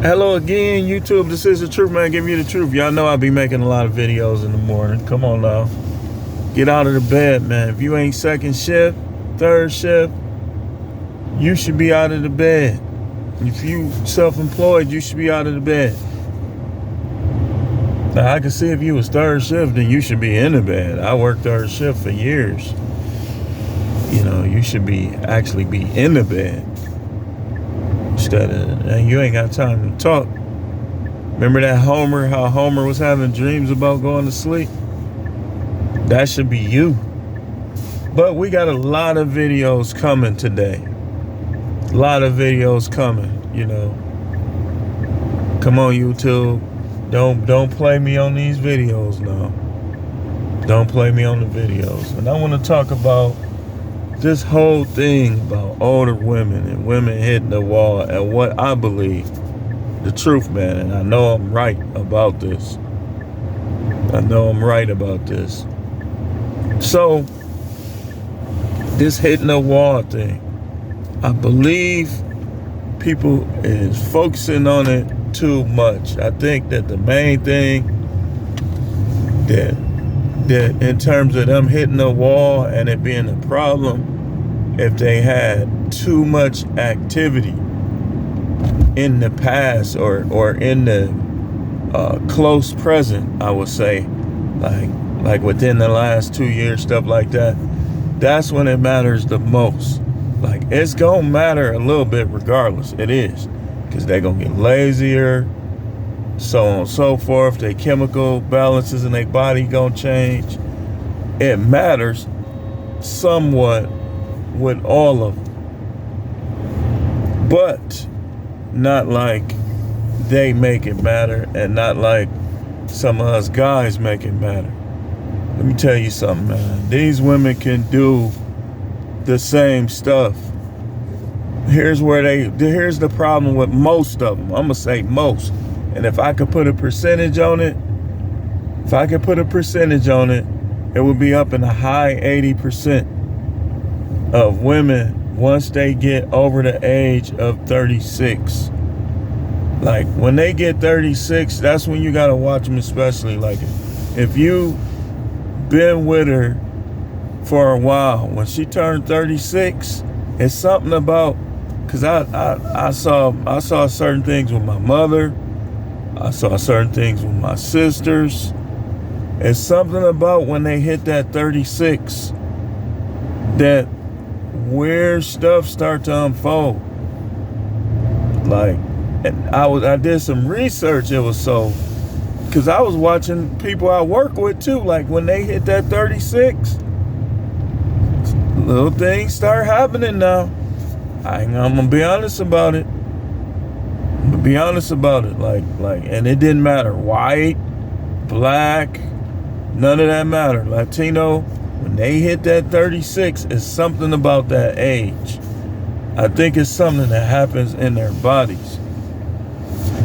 Hello again, YouTube. This is the Truth Man giving you the truth. Y'all know I be making a lot of videos in the morning. Come on now. Get out of the bed, man. If you ain't second shift, third shift, you should be out of the bed. If you self-employed, you should be out of the bed. Now, I can see if you was third shift, then you should be in the bed. I worked third shift for years. You know, you should actually be in the bed. Instead of, and you ain't got time to talk. Remember that how Homer was having dreams about going to sleep? That should be you. But we got a lot of videos coming today. A lot of videos coming, you know. Come on, YouTube. Don't play me on these videos now. Don't play me on the videos. And I want to talk about this whole thing about older women and women hitting the wall and what I believe, the truth, man. And I know I'm right about this. I know I'm right about this. So, this hitting the wall thing, I believe people is focusing on it too much. I think that the main thing that in terms of them hitting the wall and it being a problem, if they had too much activity in the past or in the close present, I would say, like within the last 2 years, stuff like that, that's when it matters the most. Like, it's gonna matter a little bit regardless. It is, because they're gonna get lazier, so on and so forth. Their chemical balances in their body gonna change. It matters somewhat with all of them, but not like they make it matter, and not like some of us guys make it matter. Let me tell you something, man. These women can do the same stuff. Here's the problem with most of them. I'm gonna say most. And if I could put a percentage on it, it would be up in the high 80% of women once they get over the age of 36. Like, when they get 36, that's when you gotta watch them, especially. Like, if you been with her for a while, when she turned 36, it's something about, because I saw certain things with my mother, I saw certain things with my sisters. It's something about when they hit that 36 that weird stuff start to unfold. Like, and I did some research. It was so, because I was watching people I work with too. Like, when they hit that 36, little things start happening now. I'm gonna be honest about it. Like, and it didn't matter, white, black, none of that mattered. Latino, when they hit that 36, it's something about that age. I think it's something that happens in their bodies.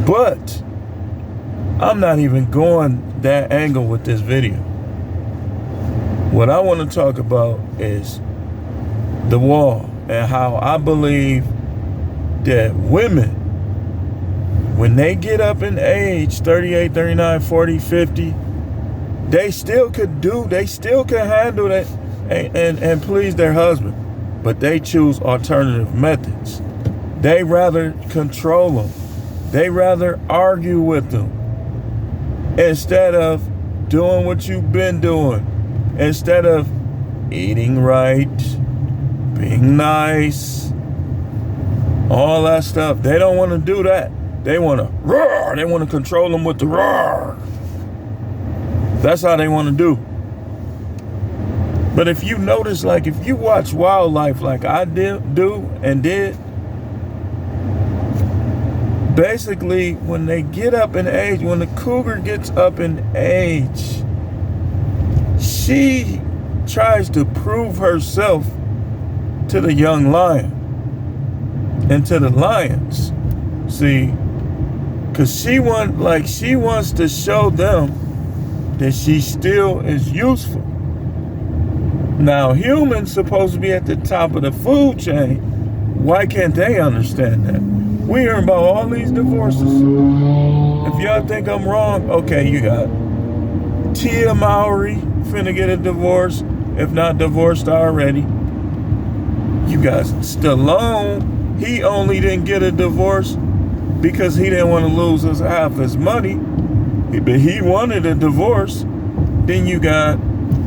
But I'm not even going that angle with this video. What I want to talk about is the wall, and how I believe that women, when they get up in age, 38, 39, 40, 50, they still could handle that and please their husband. But they choose alternative methods. They rather control them. They rather argue with them instead of doing what you've been doing. Instead of eating right, being nice, all that stuff. They don't want to do that. They want to roar. They want to control them with the roar. That's how they want to do. But if you notice, like, if you watch wildlife like I did, basically, when they get up in age, when the cougar gets up in age, she tries to prove herself to the young lion and to the lions. See, because she wants to show them that she still is useful. Now, humans supposed to be at the top of the food chain. Why can't they understand that? We hearing about all these divorces. If y'all think I'm wrong, okay, you got Tia Mowry finna get a divorce, if not divorced already. You got Stallone. He only didn't get a divorce because he didn't want to lose half his money, but he wanted a divorce. Then you got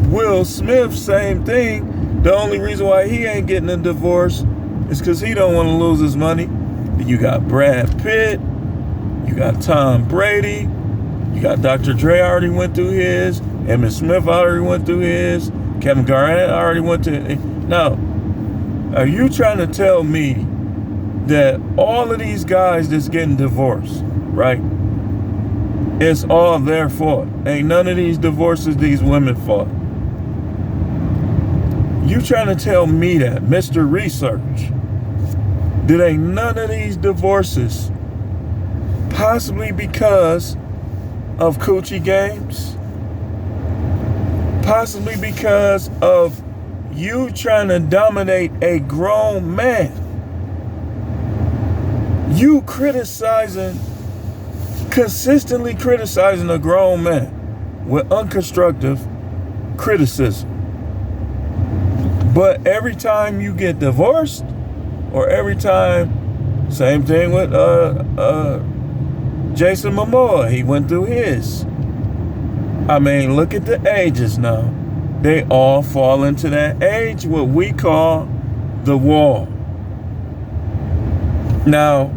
Will Smith, same thing. The only reason why he ain't getting a divorce is because he don't want to lose his money. Then you got Brad Pitt. You got Tom Brady. You got Dr. Dre already went through his. Emmitt Smith already went through his. Kevin Garnett already went to. Now, are you trying to tell me that all of these guys that's getting divorced, right? It's all their fault. Ain't none of these divorces these women fault. You trying to tell me that, Mr. Research, that ain't none of these divorces possibly because of coochie games? Possibly because of you trying to dominate a grown man? You consistently criticizing a grown man with unconstructive criticism. But every time you get divorced, or every time, same thing with Jason Momoa, he went through his. I mean, look at the ages now. They all fall into that age, what we call the wall. Now,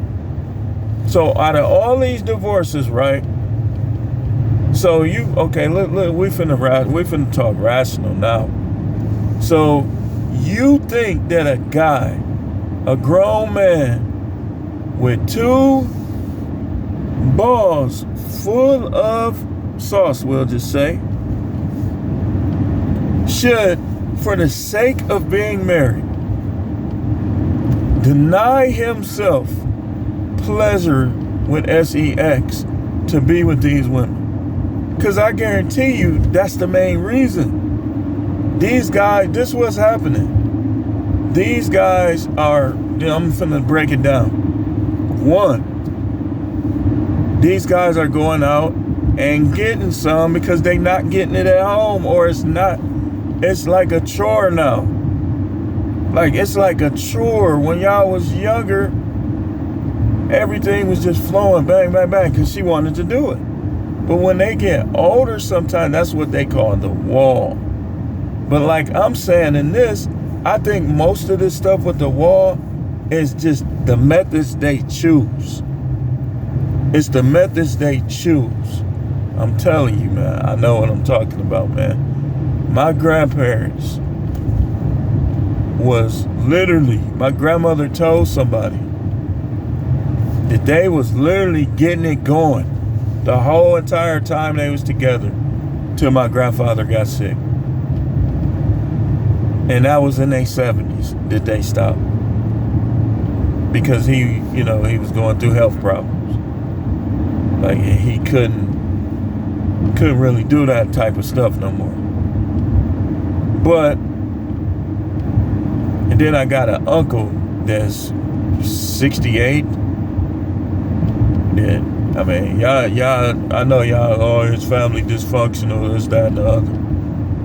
so out of all these divorces, right? So look, we finna talk rational now. So you think that a guy, a grown man with two balls full of sauce, we'll just say, should, for the sake of being married, deny himself pleasure with sex to be with these women? Because I guarantee you that's the main reason. These guys, this was happening. These guys are, I'm finna break it down. One, these guys are going out and getting some because they not getting it at home, or it's like a chore now. Like, it's like a chore. When y'all was younger, everything was just flowing, bang, bang, bang, because she wanted to do it. But when they get older, sometimes that's what they call the wall. But like I'm saying in this, I think most of this stuff with the wall is just the methods they choose. It's the methods they choose. I'm telling you, man, I know what I'm talking about, man. My grandparents was literally, my grandmother told somebody that they was literally getting it going the whole entire time they was together till my grandfather got sick. And that was in their 70s that they stopped. Because he was going through health problems. Like, he couldn't really do that type of stuff no more. But, and then I got an uncle that's 68. That, I mean, y'all, I know y'all, oh, his family dysfunctional, this, that, and the other.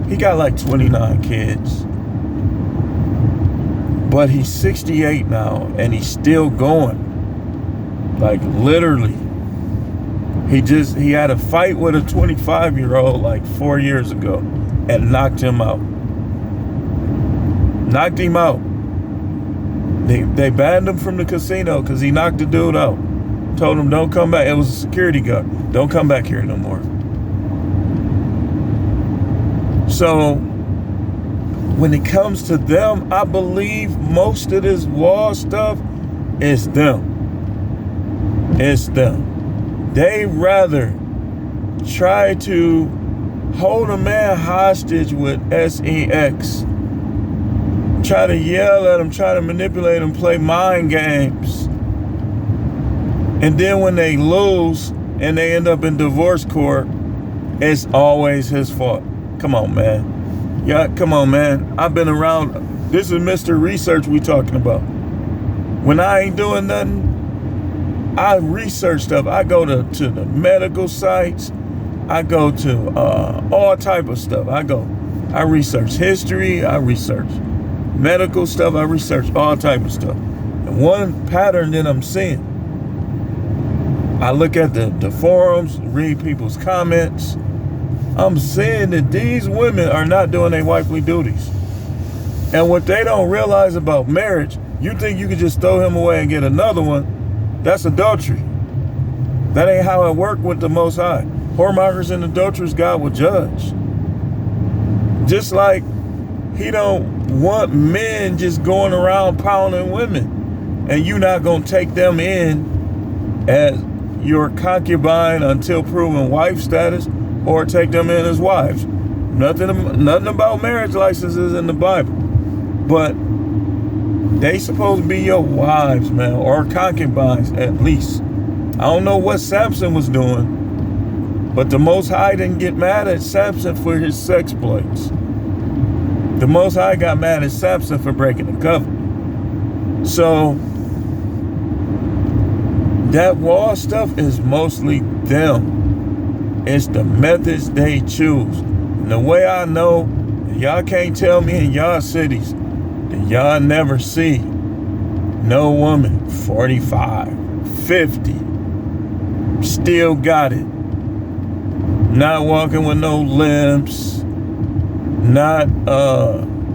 He got like 29 kids. But he's 68 now, and he's still going. Like, literally. He had a fight with a 25-year-old like 4 years ago and knocked him out. Knocked him out. They banned him from the casino because he knocked the dude out. Told him, don't come back. It was a security guard. Don't come back here no more. So, when it comes to them, I believe most of this wall stuff is them. It's them. They rather try to hold a man hostage with sex, try to yell at him, try to manipulate him, play mind games. And then when they lose and they end up in divorce court, it's always his fault. Come on, man. Yeah, come on, man. I've been around. This is Mr. Research we talking about. When I ain't doing nothing, I research stuff. I go to the medical sites. I go to all type of stuff. I research history. I research medical stuff. I research all type of stuff. And one pattern that I'm seeing, I look at the forums, read people's comments. I'm seeing that these women are not doing their wifely duties. And what they don't realize about marriage, you think you can just throw him away and get another one, that's adultery. That ain't how it worked with the Most High. Whoremongers and adulterers, God will judge. Just like he don't want men just going around pounding women, and you not going to take them in as your concubine until proven wife status, or take them in as wives. Nothing about marriage licenses in the Bible. But they supposed to be your wives, man, or concubines at least. I don't know what Samson was doing, but the Most High didn't get mad at Samson for his sex exploits. The Most High got mad at Samson for breaking the covenant. So that wall stuff is mostly them. It's the methods they choose. And the way I know, y'all can't tell me in y'all cities that y'all never see no woman 45, 50, still got it. Not walking with no limps, not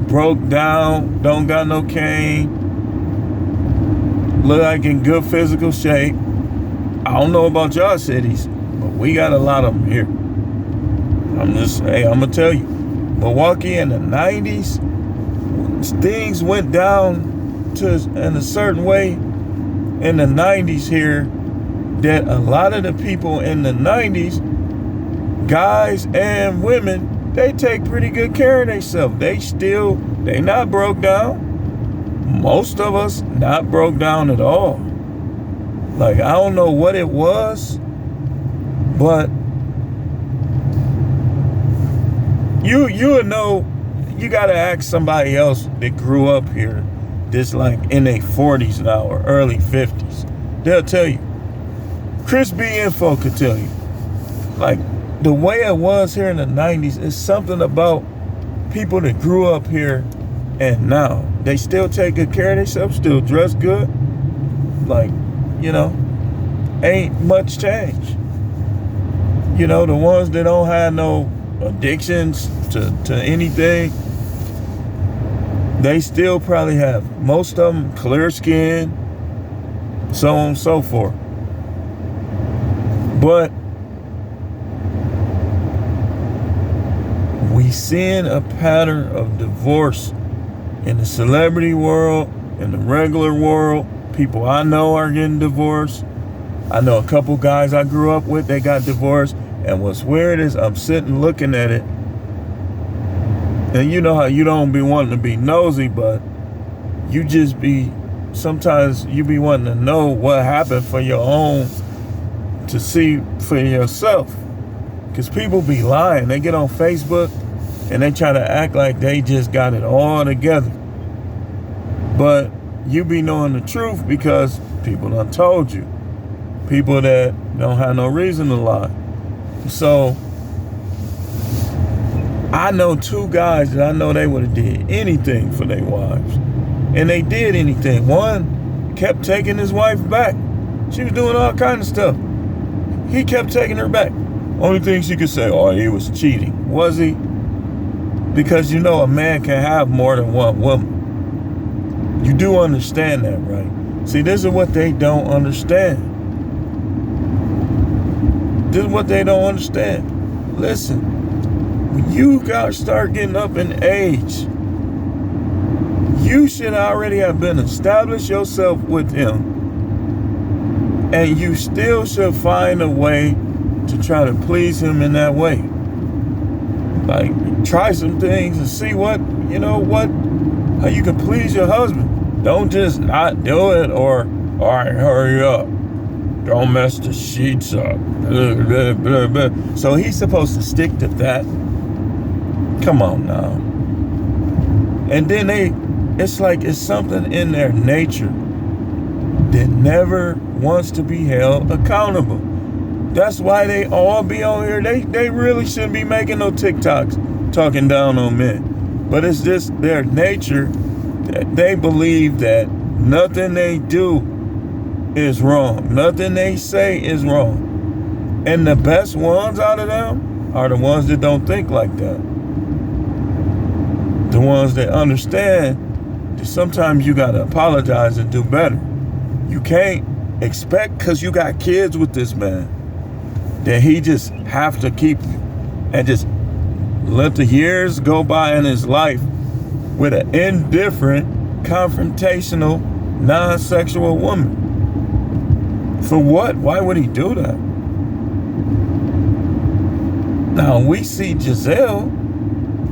broke down, don't got no cane, look like in good physical shape. I don't know about y'all cities, but we got a lot of them here. I'm gonna tell you, Milwaukee in the 90s, things went down in a certain way in the 90s here, that a lot of the people in the 90s, guys and women, they take pretty good care of themselves. They not broke down. Most of us not broke down at all. Like, I don't know what it was, but you would know. You gotta ask somebody else that grew up here, that's like in their 40s now or early 50s. They'll tell you. Chris B. Info could tell you. Like, the way it was here in the 90s is something about people that grew up here and now. They still take good care of themselves, still dress good. Like, ain't much change. The ones that don't have no addictions to anything, they still probably have, most of them, clear skin, so on and so forth. But we seeing a pattern of divorce in the celebrity world, in the regular world. People I know are getting divorced. I know a couple guys I grew up with, they got divorced. And what's weird is I'm sitting looking at it, and you know how you don't be wanting to be nosy, but sometimes you be wanting to know what happened for your own, to see for yourself. Because people be lying. They get on Facebook and they try to act like they just got it all together. But you be knowing the truth because people done told you. People that don't have no reason to lie. So I know two guys that I know they would have did anything for their wives. And they did anything. One kept taking his wife back. She was doing all kinds of stuff. He kept taking her back. Only thing she could say, oh, he was cheating. Was he? Because a man can have more than one woman. You do understand that, right? See, this is what they don't understand. This is what they don't understand. Listen, when you start getting up in age, you should already have been established yourself with him. And you still should find a way to try to please him in that way. Like, try some things and see how you can please your husband. Don't just not do it, or, all right, hurry up. Don't mess the sheets up. Blah, blah, blah, blah. So he's supposed to stick to that. Come on now. And then it's like it's something in their nature that never wants to be held accountable. That's why they all be on here. They really shouldn't be making no TikToks talking down on men. But it's just their nature that they believe that nothing they do is wrong. Nothing they say is wrong. And the best ones out of them are the ones that don't think like that. The ones that understand that sometimes you gotta apologize and do better. You can't expect, because you got kids with this man, that he just have to keep and just let the years go by in his life with an indifferent, confrontational, non-sexual woman. For what? Why would he do that? Now, we see Giselle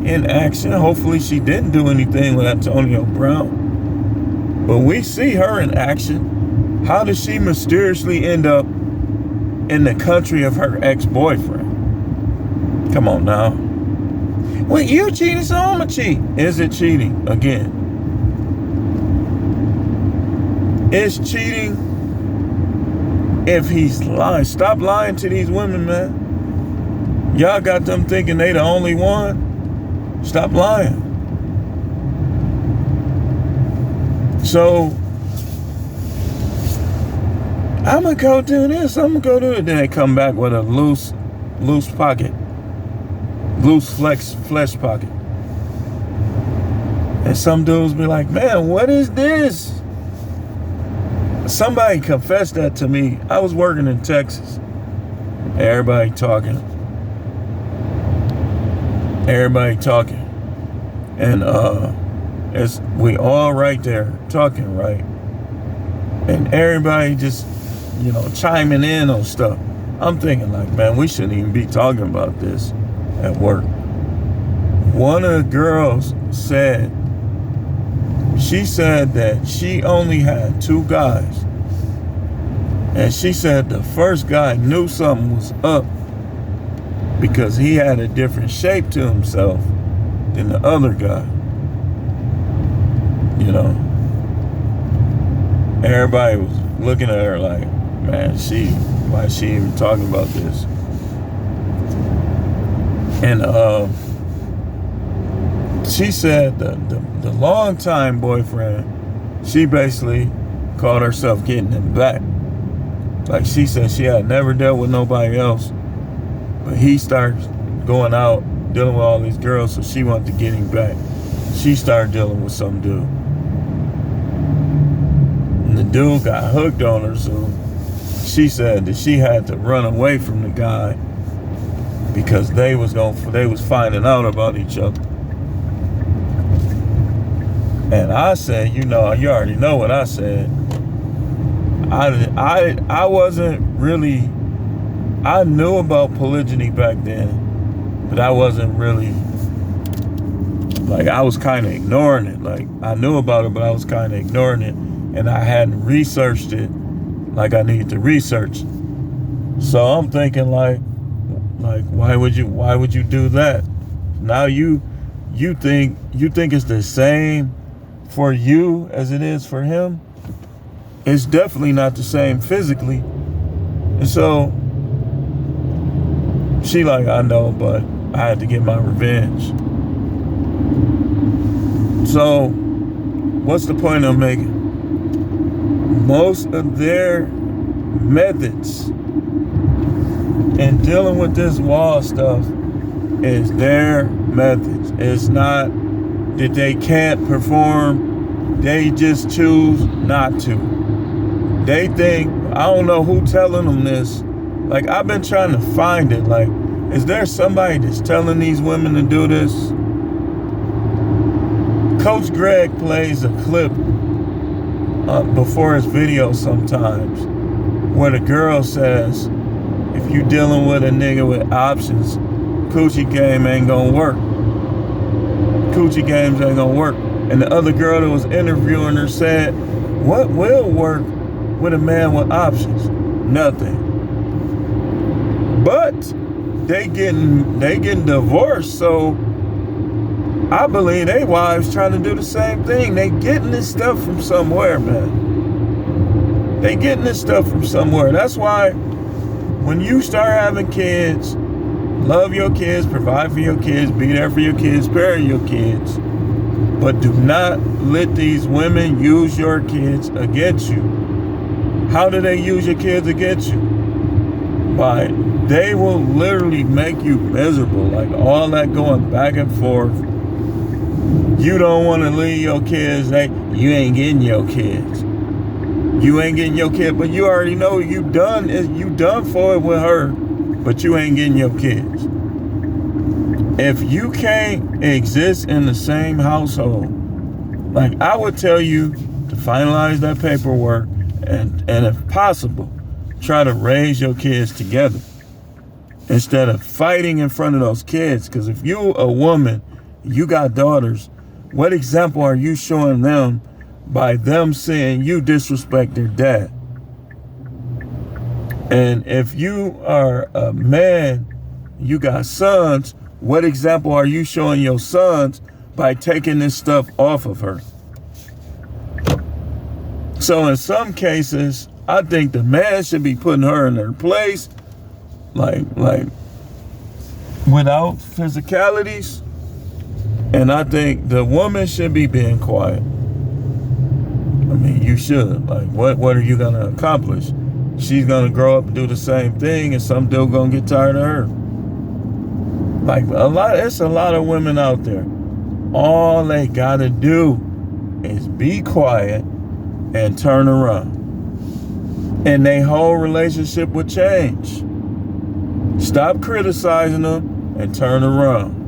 in action. Hopefully she didn't do anything with Antonio Brown. But we see her in action. How did she mysteriously end up in the country of her ex-boyfriend? Come on now. Well, you cheating, so I'm gonna cheat. Is it cheating? Again. It's cheating if he's lying. Stop lying to these women, man. Y'all got them thinking they the only one. Stop lying. So, I'm gonna go do this, I'm gonna go do it. Then they come back with a loose pocket. Loose flesh pocket. And some dudes be like, man, what is this? Somebody confessed that to me. I was working in Texas. Everybody talking. And it's we all right there talking, right? And everybody just, chiming in on stuff. I'm thinking like, man, we shouldn't even be talking about this at work. One of the girls said, she said that she only had 2 guys. And she said the first guy knew something was up because he had a different shape to himself than the other guy. Everybody was looking at her like, man, why is she even talking about this? And she said the longtime boyfriend, she basically called herself getting him back. Like she said, she had never dealt with nobody else, but he started going out, dealing with all these girls, so she wanted to get him back. She started dealing with some dude. And the dude got hooked on her, so she said that she had to run away from the guy because they was finding out about each other. And I said, you already know what I said. I wasn't really, I knew about polygyny back then, but I wasn't really, like, I was kind of ignoring it. Like, I knew about it, but I was kind of ignoring it, and I hadn't researched it like I needed to research. So I'm thinking like why would you do that? Now you think it's the same for you as it is for him? It's definitely not the same physically. And so she like, I know, but I had to get my revenge. So what's the point I'm making? Most of their methods in dealing with this wall stuff is their methods. It's not that they can't perform, they just choose not to. They think, I don't know who telling them this. Like, I've been trying to find it. Like, is there somebody that's telling these women to do this? Coach Greg plays a clip before his video sometimes where the girl says, if you dealing with a nigga with options, coochie game ain't gonna work. Coochie games ain't gonna work. And the other girl that was interviewing her said, what will work with a man with options? Nothing. But they getting divorced, so I believe they wives trying to do the same thing. They getting this stuff from somewhere, man. They getting this stuff from somewhere. That's why when you start having kids, love your kids, provide for your kids, be there for your kids, parent your kids, but do not let these women use your kids against you. How do they use your kids against you? They will literally make you miserable. Like all that going back and forth. You don't want to leave your kids. You ain't getting your kids. You ain't getting your kid, but you already know you done for it with her, but you ain't getting your kids. If you can't exist in the same household, like I would tell you to finalize that paperwork and if possible, try to raise your kids together instead of fighting in front of those kids. Because if you a woman, you got daughters, what example are you showing them by them seeing you disrespect their dad? And if you are a man, you got sons, what example are you showing your sons by taking this stuff off of her? So in some cases, I think the man should be putting her in her place, like without physicalities. And I think the woman should be being quiet. I mean, you should. Like, what are you gonna accomplish? She's gonna grow up and do the same thing, and some dude gonna get tired of her. Like it's a lot of women out there. All they gotta do is be quiet and turn around, and their whole relationship will change. Stop criticizing them and turn around.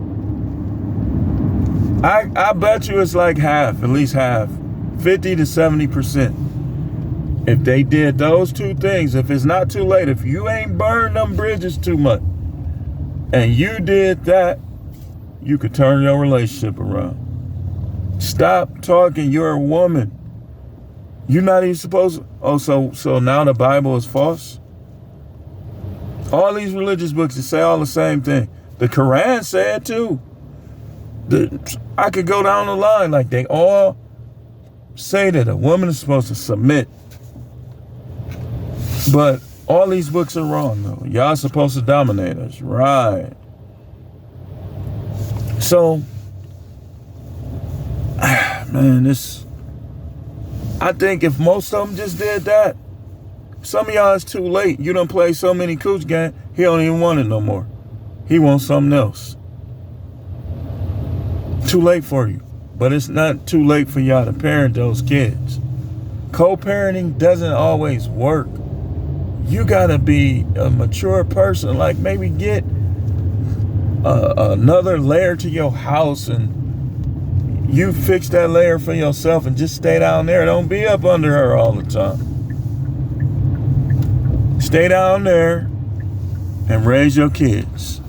I bet you it's like half, at least half, 50 to 70%. If they did those two things, if it's not too late, if you ain't burned them bridges too much, and you did that, you could turn your relationship around. Stop talking. You're a woman. You're not even supposed to. Oh, so now the Bible is false? All these religious books that say all the same thing. The Quran said too. I could go down the line. Like they all say that a woman is supposed to submit. But all these books are wrong though. Y'all supposed to dominate us. Right. So, man, I think if most of them just did that, some of y'all is too late. You done played so many cooch games, he don't even want it no more. He wants something else. Too late for you. But it's not too late for y'all to parent those kids. Co-parenting doesn't always work. You gotta be a mature person. Like maybe get another layer to your house and you fix that layer for yourself and just stay down there. Don't be up under her all the time. Stay down there and raise your kids.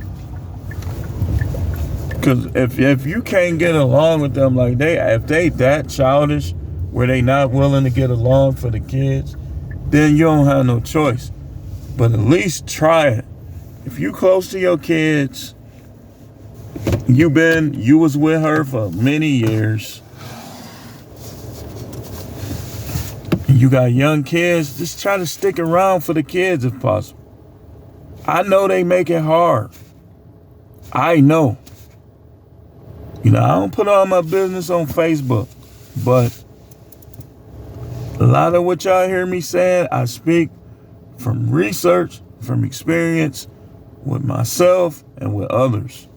Because if you can't get along with them, like if they that childish where they not willing to get along for the kids, then you don't have no choice. But at least try it. If you close to your kids, you was with her for many years, you got young kids, just try to stick around for the kids if possible. I know they make it hard. I know. I don't put all my business on Facebook, but a lot of what y'all hear me saying, I speak from research, from experience with myself and with others.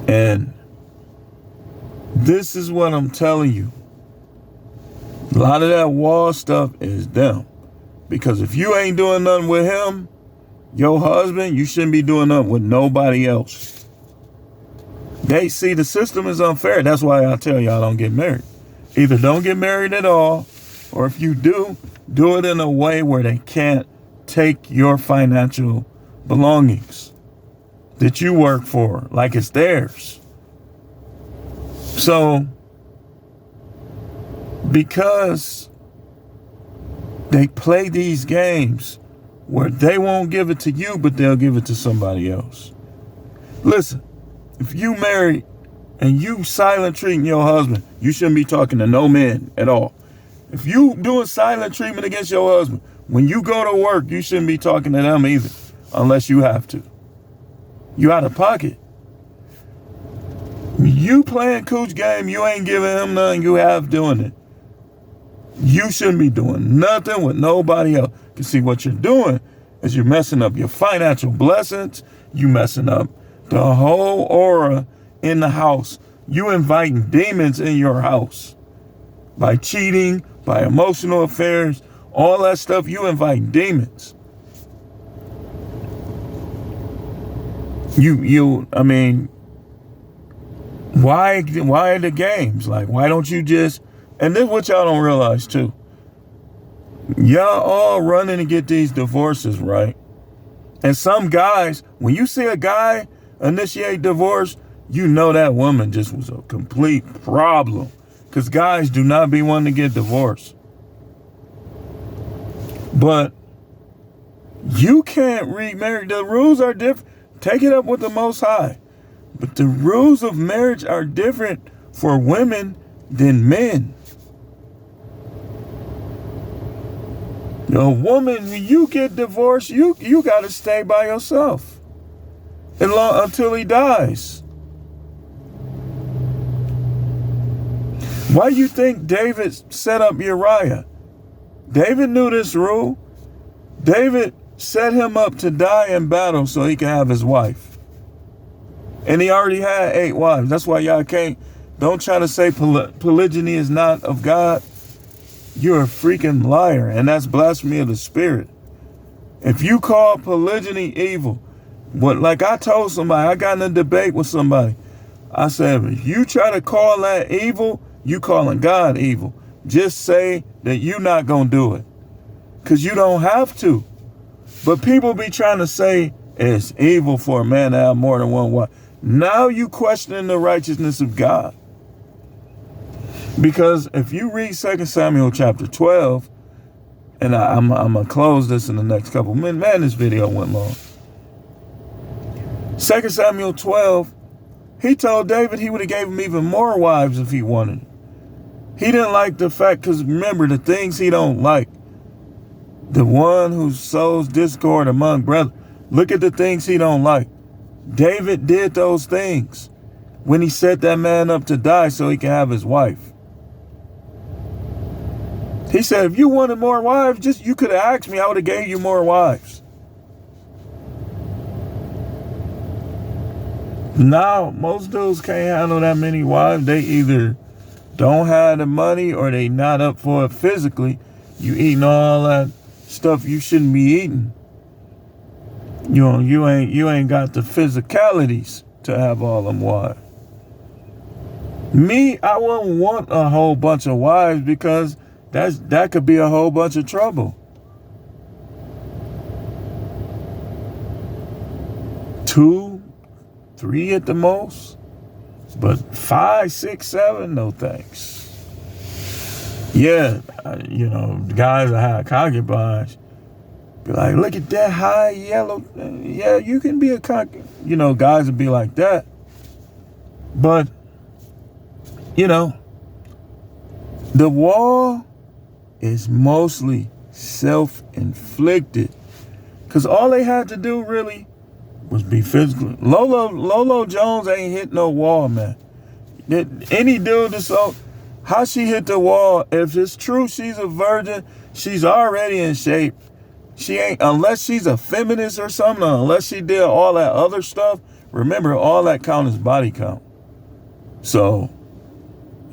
And this is what I'm telling you. A lot of that wall stuff is them. Because if you ain't doing nothing with him, your husband, you shouldn't be doing nothing with nobody else. They see the system is unfair. That's why I tell y'all don't get married. Either don't get married at all, or if you do it in a way where they can't take your financial belongings that you work for like it's theirs. So, because they play these games where they won't give it to you, but they'll give it to somebody else. Listen, if you married and you silent treating your husband, you shouldn't be talking to no man at all. If you doing silent treatment against your husband, when you go to work, you shouldn't be talking to them either, unless you have to. You out of pocket. You playing cooch game, you ain't giving him nothing, you have doing it. You shouldn't be doing nothing with nobody else. Because see, what you're doing is you're messing up your financial blessings. You messing up the whole aura in the house. You inviting demons in your house. By cheating, by emotional affairs, all that stuff, you invite demons. I mean, why the games? Like, why don't you just, and this is what y'all don't realize too. Y'all all running to get these divorces, right? And some guys, when you see a guy initiate divorce, you know that woman just was a complete problem. Because guys do not be wanting to get divorced. But you can't remarry. The rules are different. Take it up with the Most High. But the rules of marriage are different for women than men. A woman, when you get divorced, you got to stay by yourself until he dies. Why you think David set up Uriah? David knew this rule. David set him up to die in battle so he could have his wife. And he already had 8 wives. That's why y'all don't try to say polygyny is not of God. You're a freaking liar, and that's blasphemy of the spirit. If you call polygyny evil, like I told somebody, I got in a debate with somebody. I said, if you try to call that evil, you calling God evil. Just say that you're not going to do it. Because you don't have to. But people be trying to say it's evil for a man to have more than one wife. Now you questioning the righteousness of God. Because if you read 2 Samuel chapter 12, and I'm going to close this in the next couple minutes. Man, this video went long. 2 Samuel 12, he told David he would have gave him even more wives if he wanted. He didn't like the fact, because remember, the things he don't like. The one who sows discord among brothers. Look at the things he don't like. David did those things when he set that man up to die so he can have his wife. He said, if you wanted more wives, you could have asked me. I would have gave you more wives. Now, most dudes can't handle that many wives. They either don't have the money or they not up for it physically. You eating all that stuff you shouldn't be eating. You ain't got the physicalities to have all them wives. Me, I wouldn't want a whole bunch of wives because that could be a whole bunch of trouble. 2, 3 at the most. But 5, 6, 7, no thanks. Yeah, guys that have concubines be like, look at that high yellow. Yeah, you can be a concubine. Guys would be like that. But, the wall is mostly self-inflicted. Because all they had to do really was be physical. Lolo Jones ain't hit no wall, man. Any dude that's how she hit the wall, if it's true she's a virgin, she's already in shape. She ain't, unless she's a feminist or something, unless she did all that other stuff. Remember, all that count is body count. So,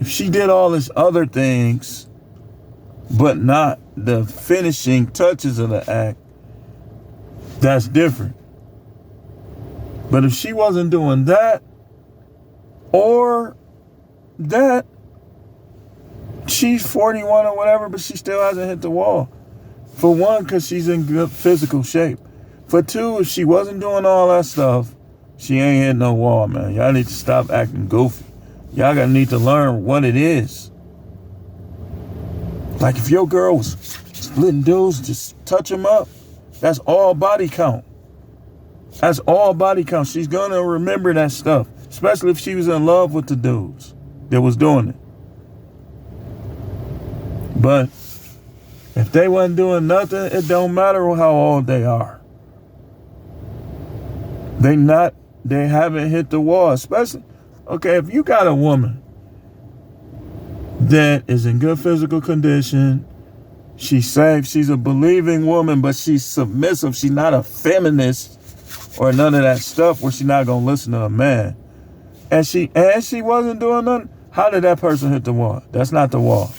if she did all this other things, but not the finishing touches of the act, that's different. But if she wasn't doing that, or that, she's 41 or whatever, but she still hasn't hit the wall. For one, because she's in good physical shape. For two, if she wasn't doing all that stuff, she ain't hit no wall, man. Y'all need to stop acting goofy. Y'all gotta need to learn what it is. Like if your girl was splitting dudes, just touch them up. That's all body count. That's all body count. She's gonna remember that stuff. Especially if she was in love with the dudes that was doing it. But if they wasn't doing nothing, it don't matter how old they are. They haven't hit the wall. Especially, okay, if you got a woman that is in good physical condition, she's safe, she's a believing woman, but she's submissive, she's not a feminist or none of that stuff where she's not gonna listen to a man. And she wasn't doing nothing, how did that person hit the wall? That's not the wall.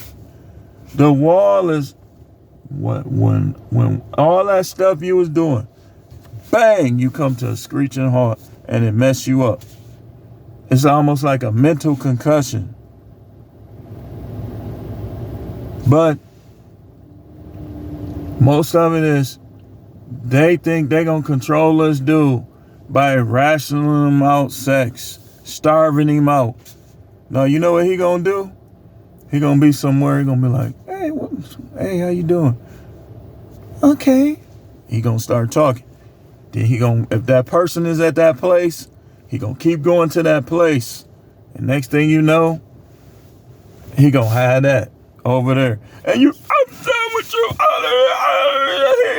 The wall is when all that stuff you was doing, bang, you come to a screeching halt and it mess you up. It's almost like a mental concussion. But most of it is they think they're going to control this dude by rationing him out sex, starving him out. No, you know what he going to do? He going to be somewhere, he going to be like, hey, how you doing? Okay. He going to start talking. Then if that person is at that place, he going to keep going to that place. And next thing you know, he going to have that over there. And I'm done with you. He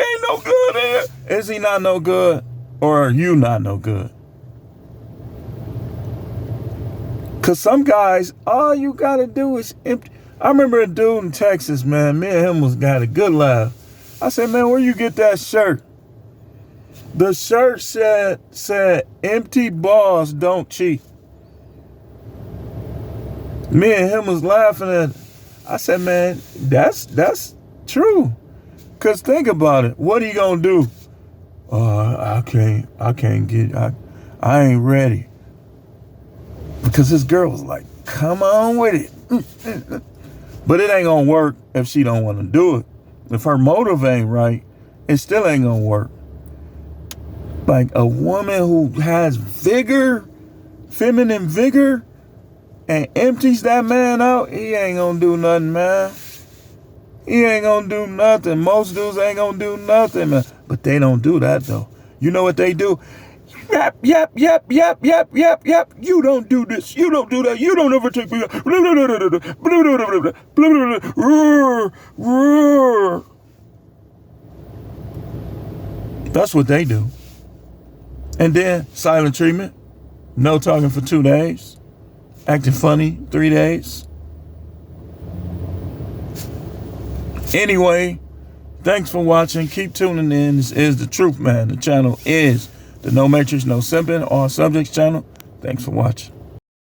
ain't no good in here. Is he not no good? Or are you not no good? Because some guys, all you got to do is empty. I remember a dude in Texas, man. Me and him got a good laugh. I said, man, where you get that shirt? The shirt said empty balls don't cheat. Me and him was laughing at it. I said, man, that's true. Cause think about it. What are you gonna do? I can't get. I ain't ready. Because this girl was like, come on with it. But it ain't gonna work if she don't want to do it. If her motive ain't right, it still ain't gonna work. Like a woman who has vigor, feminine vigor, and empties that man out, he ain't gonna do nothing, man. He ain't gonna do nothing. Most dudes ain't gonna do nothing, man. But they don't do that, though. You know what they do? Yep. You don't do this. You don't do that. You don't ever take me. That's what they do. And then silent treatment. No talking for 2 days. Acting funny 3 days. Anyway, thanks for watching. Keep tuning in. This is The Truth Man. The channel is the No Matrix, No Simping, All Subjects channel. Thanks for watching.